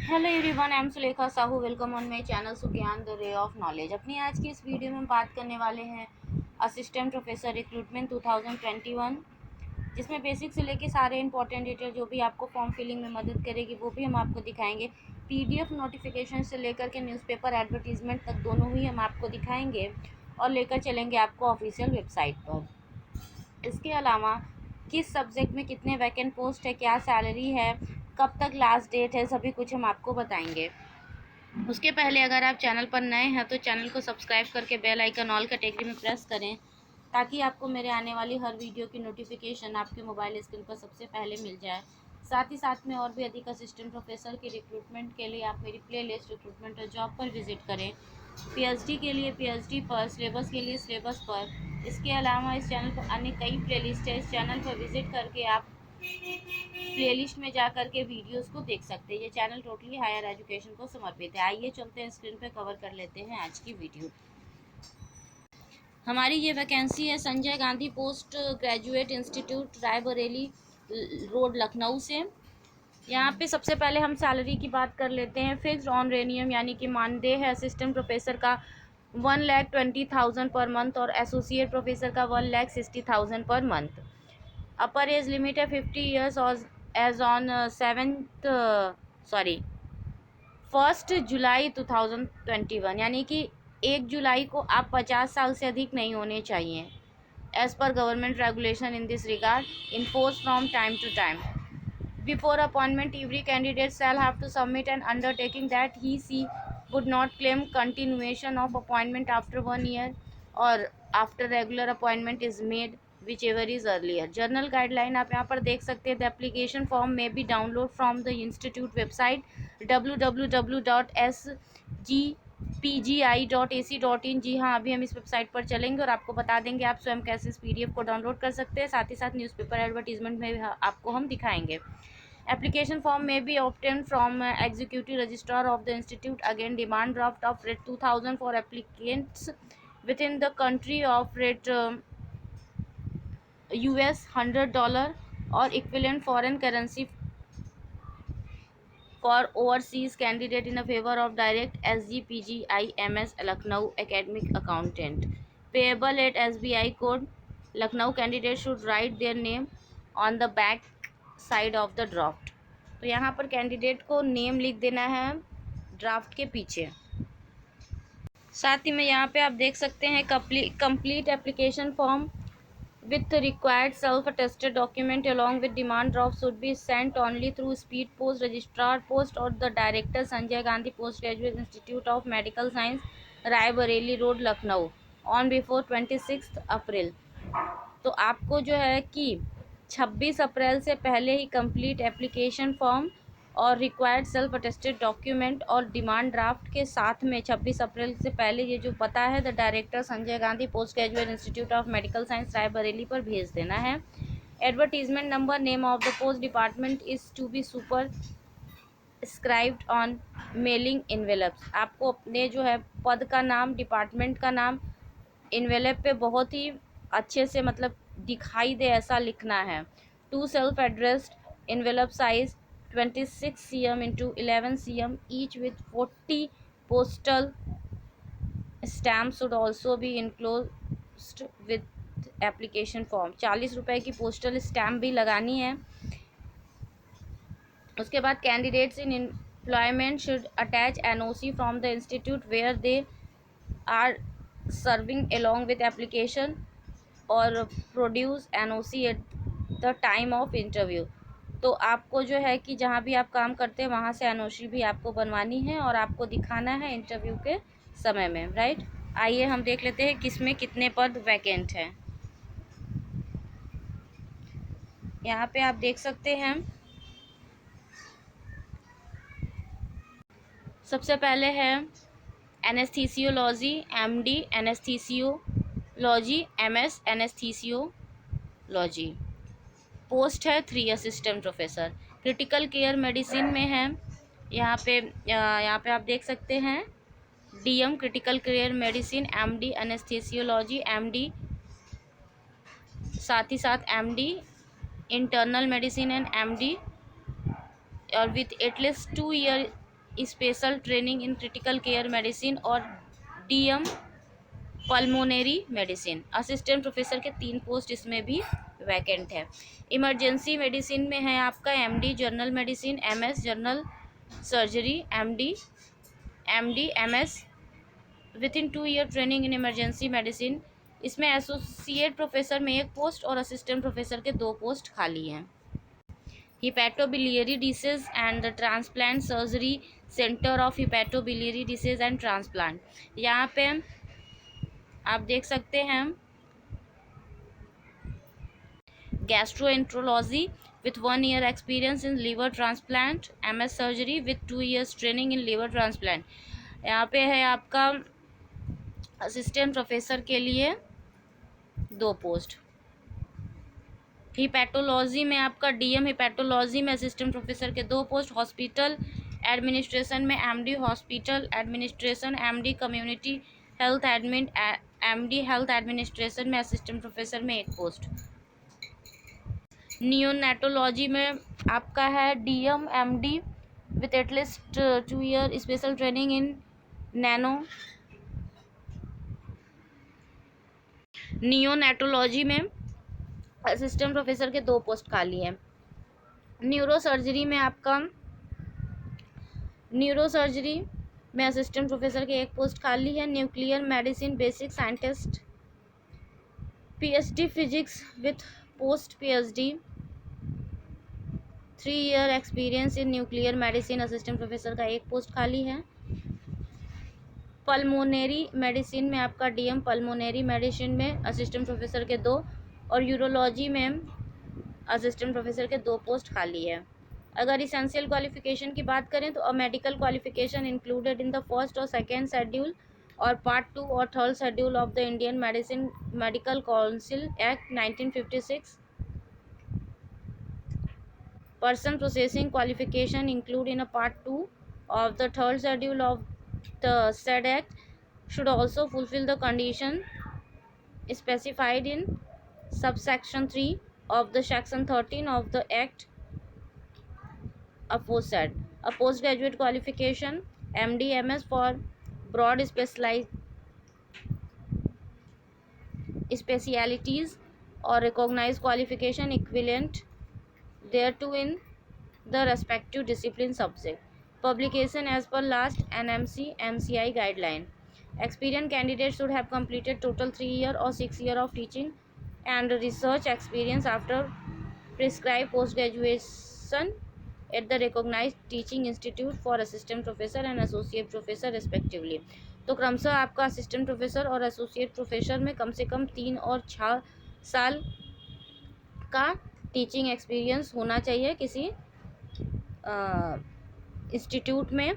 Hello everyone, I am Sulekha Sahu. Welcome on my channel Sugyan the ray of knowledge. अपनी आज की इस वीडियो में हम बात करने वाले हैं असिस्टेंट प्रोफेसर रिक्रूटमेंट 2021, जिसमें बेसिक से लेके सारे इंपॉर्टेंट डिटेल जो भी आपको फॉर्म फिलिंग में मदद करेगी वो भी हम आपको दिखाएंगे। पीडीएफ नोटिफिकेशन से लेकर के न्यूज़पेपर एडवर्टीजमेंट तक दोनों ही हम आपको दिखाएंगे और लेकर चलेंगे आपको ऑफिशियल वेबसाइट पर। इसके अलावा किस सब्जेक्ट में कितने वैकेंट पोस्ट है, क्या सैलरी है, कब तक लास्ट डेट है, सभी कुछ हम आपको बताएंगे। उसके पहले अगर आप चैनल पर नए हैं तो चैनल को सब्सक्राइब करके बेल आइकन ऑल कैटेगरी में प्रेस करें, ताकि आपको मेरे आने वाली हर वीडियो की नोटिफिकेशन आपके मोबाइल स्क्रीन पर सबसे पहले मिल जाए। साथ ही साथ में और भी अधिक असिस्टेंट प्रोफेसर के रिक्रूटमेंट के लिए आप मेरी प्लेलिस्ट रिक्रूटमेंट और जॉब पर विजिट करें। पीएचडी के लिए पीएचडी पर, सिलेबस के लिए सिलेबस पर। इसके अलावा इस चैनल पर अन्य कई प्लेलिस्ट है। इस चैनल पर विजिट करके आप प्लेलिस्ट में जा कर के वीडियोस को देख सकते हैं। ये चैनल टोटली हायर एजुकेशन को समर्पित है। आइए चलते हैं, स्क्रीन पे कवर कर लेते हैं आज की वीडियो। हमारी ये वैकेंसी है Sanjay Gandhi post graduate institute, Raebareli road, Lucknow से। यहाँ पे सबसे पहले हम सैलरी की बात कर लेते हैं। फिक्स्ड ऑनरेनियम यानी कि मानदेय है असिस्टेंट प्रोफेसर का 1,20,000 पर मंथ और एसोसिएट प्रोफेसर का 1,60,000 पर मंथ। अपर एज लिमिट है 50 ईयर्स और एज ऑन 1 जुलाई 2021, यानी कि 1 जुलाई को आप 50 साल से अधिक नहीं होने चाहिए। As per government regulation in this regard in force from time to time. Before appointment, every candidate shall have to submit an undertaking that he/she would not claim continuation of appointment after 1 year or after regular appointment is made, whichever is earlier. Journal guideline आप यहाँ पर देख सकते हैं। The application form may be downloaded from the institute website www.sgpgi.ac.in। जी हाँ, अभी हम इस वेबसाइट पर चलेंगे और आपको बता देंगे आप स्वयं कैसे इस पीडीएफ को डाउनलोड कर सकते हैं। साथ ही साथ न्यूज़पेपर एडवर्टीजमेंट में भी आपको हम दिखाएंगे। Application form may be obtained from executive registrar of the institute. Again, demand draft of rate 2,000 for applicants within the country of rate US $100 or equivalent foreign currency for overseas candidate in a favor of direct SGPGIMS Lucknow academic accountant. Payable at SBI code. Lucknow candidate should write their name on the back side of the draft. तो यहाँ पर candidate को name लिख देना है draft के पीछे। साथ ही में यहाँ पे आप देख सकते हैं complete application form with the required self-attested document along with demand draft should be sent only through speed post, registrar post or the director, Sanjay Gandhi Postgraduate Institute of Medical Science, Rai Bareli Road, Lucknow on before 26th April। तो आपको जो है कि 26 अप्रैल से पहले ही complete application form और required self attested document और demand draft के साथ में 26 अप्रैल से पहले ये जो पता है the director Sanjay Gandhi post graduate institute of medical science, Raebareli पर भेज देना है। Advertisement number, name of the post, department is to be superscribed on mailing envelopes. आपको अपने जो है पद का नाम, डिपार्टमेंट का नाम इन्वेलप पे बहुत ही अच्छे से मतलब दिखाई दे ऐसा लिखना है। 2 self addressed envelope size 26 cm into 11 cm each with 40 postal stamps should also be enclosed with application form। 40 रुपए की पोस्टल स्टैम्प भी लगानी है। उसके बाद candidates in employment should attach NOC from the institute where they are serving along with application और produce NOC at the time of interview. तो आपको जो है कि जहाँ भी आप काम करते हैं वहाँ से NOC भी आपको बनवानी है और आपको दिखाना है इंटरव्यू के समय में, राइट। आइए हम देख लेते हैं किसमें कितने पद वैकेंट हैं। यहाँ पे आप देख सकते हैं सबसे पहले है anaesthesiology MD, anaesthesiology MS, anaesthesiology. Post है 3 assistant professor. Critical care medicine में है। यहाँ पे आप देख सकते हैं DM critical care medicine, MD anaesthesiology, MD साथ ही साथ MD internal medicine and MD और with at least 2 year special training in critical care medicine और DM pulmonary medicine. Assistant professor के 3 पोस्ट इसमें भी वैकेंट है। इमरजेंसी मेडिसिन में है आपका MD general medicine, MS general surgery, MD MS with in 2 ear training in emergency medicine. इसमें associate professor में 1 पोस्ट और असिस्टेंट प्रोफेसर के 2 पोस्ट खाली हैं। Hepatobiliary disease and the transplant surgery centre of hepatobiliary disease and transplant. यहाँ पे आप देख सकते हैं gastroenterology with 1 year experience in liver transplant, MS surgery with 2 years training in liver transplant। यहाँ पे है आपका असिस्टेंट प्रोफेसर के लिए 2 पोस्ट। हिपैटोलॉजी में आपका डीएम हिपैटोलॉजी में असिस्टेंट प्रोफेसर के 2 पोस्ट। हॉस्पिटल एडमिनिस्ट्रेशन में MD hospital administration, MD community health admin, MD health administration में असिस्टेंट प्रोफेसर में 1 पोस्ट। नियोनेटोलॉजी में आपका है DM MD with at least 2 year special training in neonatology में असिस्टेंट प्रोफेसर के 2 पोस्ट खाली हैं। न्यूरोसर्जरी में असिस्टेंट प्रोफेसर के 1 पोस्ट खाली है। Nuclear medicine basic scientist, PhD physics with post PhD, 3 year experience in nuclear medicine, assistant professor का 1 post खाली है। पल्मोनरी मेडिसिन में आपका डीएम पल्मोनरी मेडिसिन में असिस्टेंट प्रोफेसर के 2 और यूरोलॉजी में असिस्टेंट प्रोफेसर के 2 पोस्ट खाली है। अगर इसेंशियल क्वालिफिकेशन की बात करें तो medical qualification included in the first और सेकेंड शेड्यूल और पार्ट 2 और 3rd schedule of the Indian medical council act 1956। Person processing qualification include in a part 2 of the 3rd schedule of the said act should also fulfill the condition specified in subsection 3 of the section 13 of the act aforesaid. A postgraduate qualification MD MS for broad specialities or recognized qualification equivalent thereto in the respective discipline subject. Publication as per last NMC MCI guideline. Experienced candidates should have completed total 3 year or 6 year of teaching and research experience after prescribed post-graduation at the recognized teaching institute for assistant professor and associate professor respectively. तो क्रमशः आपका assistant professor और associate professor में कम से कम 3 और 6 साल का teaching experience होना चाहिए किसी इंस्टीट्यूट में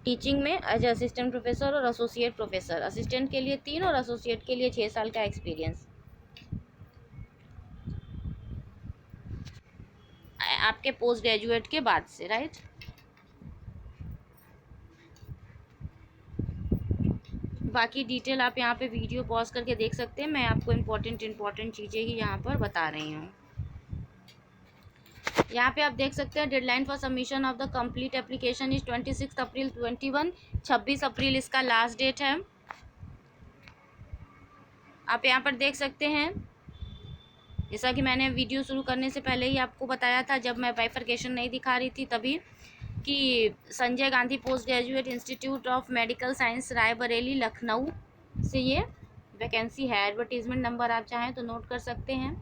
टीचिंग में एज असिस्टेंट प्रोफेसर और एसोसिएट प्रोफेसर। असिस्टेंट के लिए 3 और एसोसिएट के लिए 6 साल का एक्सपीरियंस आपके पोस्ट ग्रेजुएट के बाद से, राइट। बाकी डिटेल आप यहाँ पे वीडियो पॉज करके देख सकते हैं। मैं आपको इम्पोर्टेंट चीज़ें ही यहाँ पर बता रही हूँ। यहाँ पे आप देख सकते हैं deadline for submission of the complete application is 26 अप्रैल 21। 26 अप्रैल इसका लास्ट डेट है। आप यहाँ पर देख सकते हैं, जैसा कि मैंने वीडियो शुरू करने से पहले ही आपको बताया था जब मैं बाइफरकेशन नहीं दिखा रही थी तभी, कि Sanjay Gandhi post graduate institute of medical science Raebareli Lucknow से ये वैकेंसी है। एडवर्टीजमेंट नंबर आप चाहें तो नोट कर सकते हैं।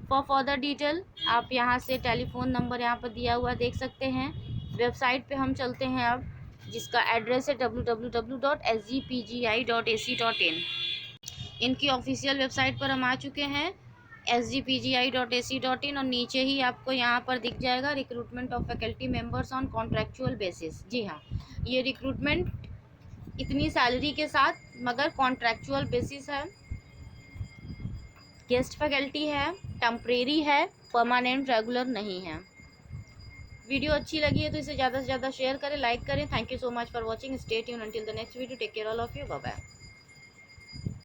फॉर फर्दर डिटेल आप यहाँ से टेलीफोन नंबर यहाँ पर दिया हुआ देख सकते हैं। वेबसाइट पे हम चलते हैं अब, जिसका एड्रेस है www.sgpgi.ac.in। इनकी ऑफिशियल वेबसाइट पर हम आ चुके हैं sgpgi.ac.in, और नीचे ही आपको यहाँ पर दिख जाएगा recruitment of faculty members on contractual basis. जी हाँ, ये रिक्रूटमेंट इतनी सैलरी के साथ मगर कॉन्ट्रैक्चुअल बेसिस है, गेस्ट फैकल्टी है, टेम्परेरी है, परमानेंट रेगुलर नहीं है। वीडियो अच्छी लगी है तो इसे ज़्यादा से ज़्यादा शेयर करें, लाइक करें। Thank you so much for watching. Stay tuned until the next video. Take care all of you. Bye bye.